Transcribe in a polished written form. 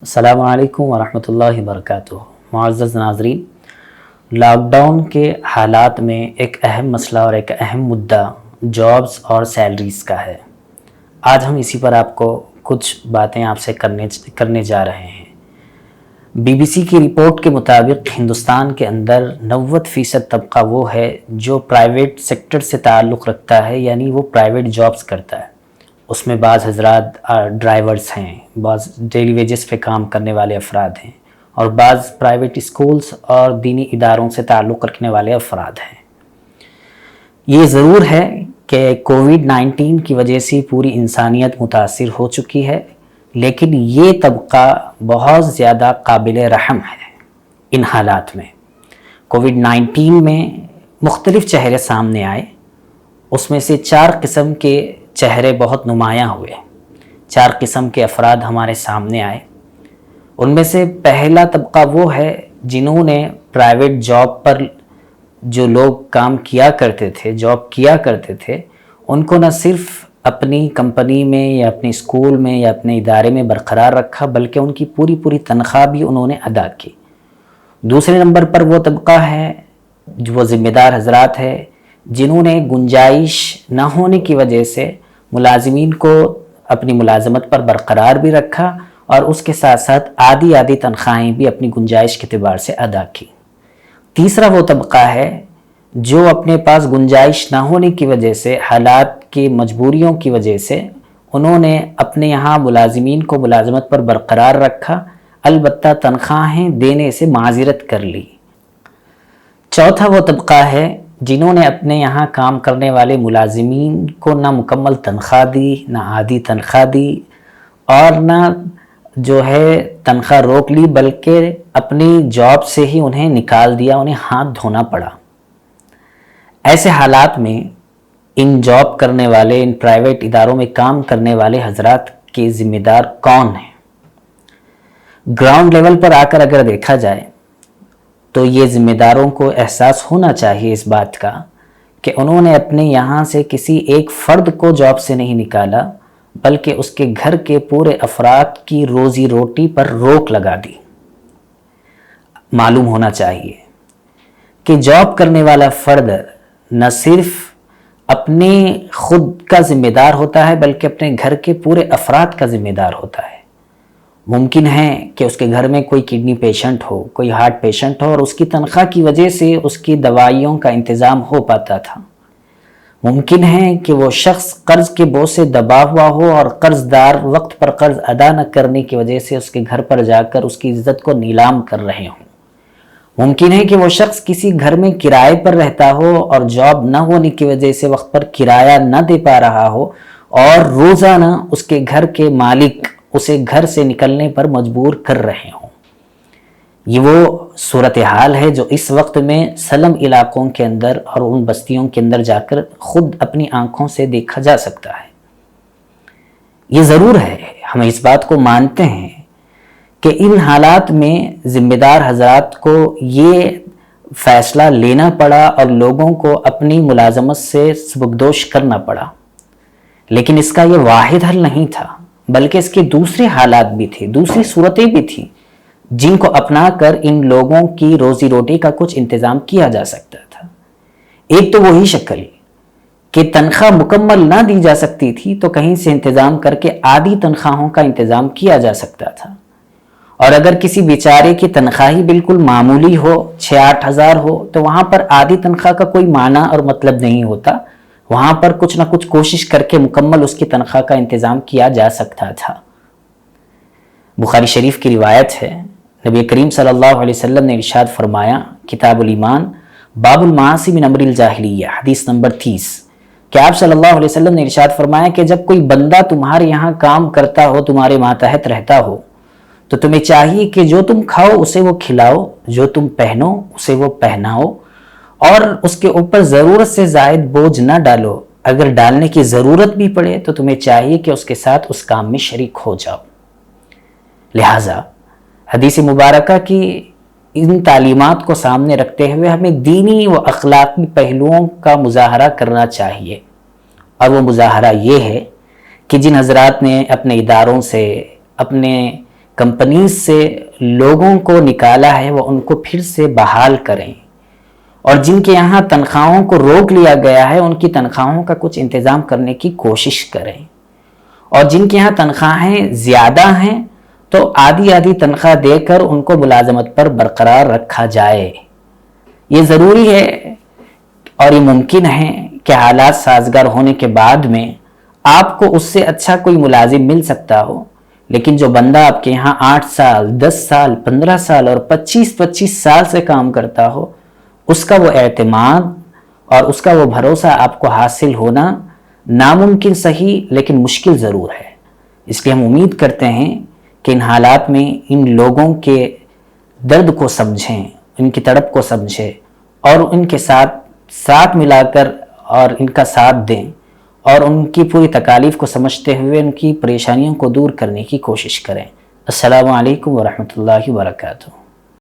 السلام علیکم ورحمۃ اللہ وبرکاتہ۔ معزز ناظرین، لاک ڈاؤن کے حالات میں ایک اہم مسئلہ اور ایک اہم مدعا جابز اور سیلریز کا ہے۔ آج ہم اسی پر آپ کو کچھ باتیں آپ سے کرنے جا رہے ہیں۔ بی بی سی کی رپورٹ کے مطابق ہندوستان کے اندر 90% طبقہ وہ ہے جو پرائیویٹ سیکٹر سے تعلق رکھتا ہے، یعنی وہ پرائیویٹ جابز کرتا ہے۔ اس میں بعض حضرات ڈرائیورز ہیں، بعض ڈیلی ویجز پہ کام کرنے والے افراد ہیں، اور بعض پرائیویٹ اسکولز اور دینی اداروں سے تعلق رکھنے والے افراد ہیں۔ یہ ضرور ہے کہ کووڈ-19 کی وجہ سے پوری انسانیت متاثر ہو چکی ہے، لیکن یہ طبقہ بہت زیادہ قابل رحم ہے۔ ان حالات میں کووڈ-19 میں مختلف چہرے سامنے آئے، اس میں سے 4 قسم کے چہرے بہت نمایاں ہوئے۔ 4 قسم کے افراد ہمارے سامنے آئے۔ ان میں سے پہلا طبقہ وہ ہے جنہوں نے پرائیویٹ جاب پر جو لوگ کام کیا کرتے تھے، جاب کیا کرتے تھے، ان کو نہ صرف اپنی کمپنی میں یا اپنے اسکول میں یا اپنے ادارے میں برقرار رکھا، بلکہ ان کی پوری تنخواہ بھی انہوں نے ادا کی۔ دوسرے نمبر پر وہ طبقہ ہے جو وہ ذمہ دار حضرات ہے جنہوں نے گنجائش نہ ہونے کی وجہ سے ملازمین کو اپنی ملازمت پر برقرار بھی رکھا، اور اس کے ساتھ ساتھ آدھی تنخواہیں بھی اپنی گنجائش کے اعتبار سے ادا کی۔ تیسرا وہ طبقہ ہے جو اپنے پاس گنجائش نہ ہونے کی وجہ سے، حالات کی مجبوریوں کی وجہ سے، انہوں نے اپنے یہاں ملازمین کو ملازمت پر برقرار رکھا، البتہ تنخواہیں دینے سے معذرت کر لی۔ چوتھا وہ طبقہ ہے جنہوں نے اپنے یہاں کام کرنے والے ملازمین کو نہ مکمل تنخواہ دی، نہ آدھی تنخواہ دی، اور نہ جو ہے تنخواہ روک لی، بلکہ اپنی جاب سے ہی انہیں نکال دیا، انہیں ہاتھ دھونا پڑا۔ ایسے حالات میں ان جاب کرنے والے، ان پرائیویٹ اداروں میں کام کرنے والے حضرات کے ذمہ دار کون ہیں؟ گراؤنڈ لیول پر آ کر اگر دیکھا جائے تو یہ ذمہ داروں کو احساس ہونا چاہیے اس بات کا کہ انہوں نے اپنے یہاں سے کسی ایک فرد کو جاب سے نہیں نکالا، بلکہ اس کے گھر کے پورے افراد کی روزی روٹی پر روک لگا دی۔ معلوم ہونا چاہیے کہ جاب کرنے والا فرد نہ صرف اپنے خود کا ذمہ دار ہوتا ہے، بلکہ اپنے گھر کے پورے افراد کا ذمہ دار ہوتا ہے۔ ممکن ہے کہ اس کے گھر میں کوئی کڈنی پیشنٹ ہو، کوئی ہارٹ پیشنٹ ہو، اور اس کی تنخواہ کی وجہ سے اس کی دوائیوں کا انتظام ہو پاتا تھا۔ ممکن ہے کہ وہ شخص قرض کے بوجھ سے دبا ہوا ہو، اور قرض دار وقت پر قرض ادا نہ کرنے کی وجہ سے اس کے گھر پر جا کر اس کی عزت کو نیلام کر رہے ہوں۔ ممکن ہے کہ وہ شخص کسی گھر میں کرائے پر رہتا ہو اور جاب نہ ہونے کی وجہ سے وقت پر کرایہ نہ دے پا رہا ہو، اور روزانہ اس کے گھر کے مالک اسے گھر سے نکلنے پر مجبور کر رہے ہوں۔ یہ وہ صورتحال ہے جو اس وقت میں سلم علاقوں کے اندر اور ان بستیوں کے اندر جا کر خود اپنی آنکھوں سے دیکھا جا سکتا ہے۔ یہ ضرور ہے، ہم اس بات کو مانتے ہیں کہ ان حالات میں ذمہ دار حضرات کو یہ فیصلہ لینا پڑا اور لوگوں کو اپنی ملازمت سے سبکدوش کرنا پڑا، لیکن اس کا یہ واحد حل نہیں تھا، بلکہ اس کے دوسرے حالات بھی تھے، دوسری صورتیں بھی تھیں جن کو اپنا کر ان لوگوں کی روزی روٹی کا کچھ انتظام کیا جا سکتا تھا۔ ایک تو وہی شکل کہ تنخواہ مکمل نہ دی جا سکتی تھی تو کہیں سے انتظام کر کے آدھی تنخواہوں کا انتظام کیا جا سکتا تھا، اور اگر کسی بیچارے کی تنخواہ بالکل معمولی ہو، 6-8 ہزار ہو، تو وہاں پر آدھی تنخواہ کا کوئی معنی اور مطلب نہیں ہوتا، وہاں پر کچھ نہ کچھ کوشش کر کے مکمل اس کی تنخواہ کا انتظام کیا جا سکتا تھا۔ بخاری شریف کی روایت ہے، نبی کریم صلی اللہ علیہ وسلم نے ارشاد فرمایا، کتاب الایمان باب المعاصی من امر الجاہلیہ، حدیث نمبر 30، کہ آپ صلی اللہ علیہ وسلم نے ارشاد فرمایا کہ جب کوئی بندہ تمہارے یہاں کام کرتا ہو، تمہارے ماتحت رہتا ہو، تو تمہیں چاہیے کہ جو تم کھاؤ اسے وہ کھلاؤ، جو تم پہنو اسے وہ پہناؤ، اور اس کے اوپر ضرورت سے زائد بوجھ نہ ڈالو۔ اگر ڈالنے کی ضرورت بھی پڑے تو تمہیں چاہیے کہ اس کے ساتھ اس کام میں شریک ہو جاؤ۔ لہٰذا حدیث مبارکہ کی ان تعلیمات کو سامنے رکھتے ہوئے ہمیں دینی و اخلاقی پہلوؤں کا مظاہرہ کرنا چاہیے، اور وہ مظاہرہ یہ ہے کہ جن حضرات نے اپنے اداروں سے، اپنے کمپنیز سے لوگوں کو نکالا ہے وہ ان کو پھر سے بحال کریں، اور جن کے یہاں تنخواہوں کو روک لیا گیا ہے ان کی تنخواہوں کا کچھ انتظام کرنے کی کوشش کریں، اور جن کے یہاں تنخواہیں زیادہ ہیں تو آدھی آدھی تنخواہ دے کر ان کو ملازمت پر برقرار رکھا جائے۔ یہ ضروری ہے اور یہ ممکن ہے کہ حالات سازگار ہونے کے بعد میں آپ کو اس سے اچھا کوئی ملازم مل سکتا ہو، لیکن جو بندہ آپ کے یہاں 8 سال 10 سال 15 سال اور 25 سال سے کام کرتا ہو، اس کا وہ اعتماد اور اس کا وہ بھروسہ آپ کو حاصل ہونا ناممکن صحیح لیکن مشکل ضرور ہے۔ اس لیے ہم امید کرتے ہیں کہ ان حالات میں ان لوگوں کے درد کو سمجھیں، ان کی تڑپ کو سمجھیں اور ان کے ساتھ ملا کر اور ان کا ساتھ دیں، اور ان کی پوری تکالیف کو سمجھتے ہوئے ان کی پریشانیوں کو دور کرنے کی کوشش کریں۔ السلام علیکم ورحمۃ اللہ وبرکاتہ۔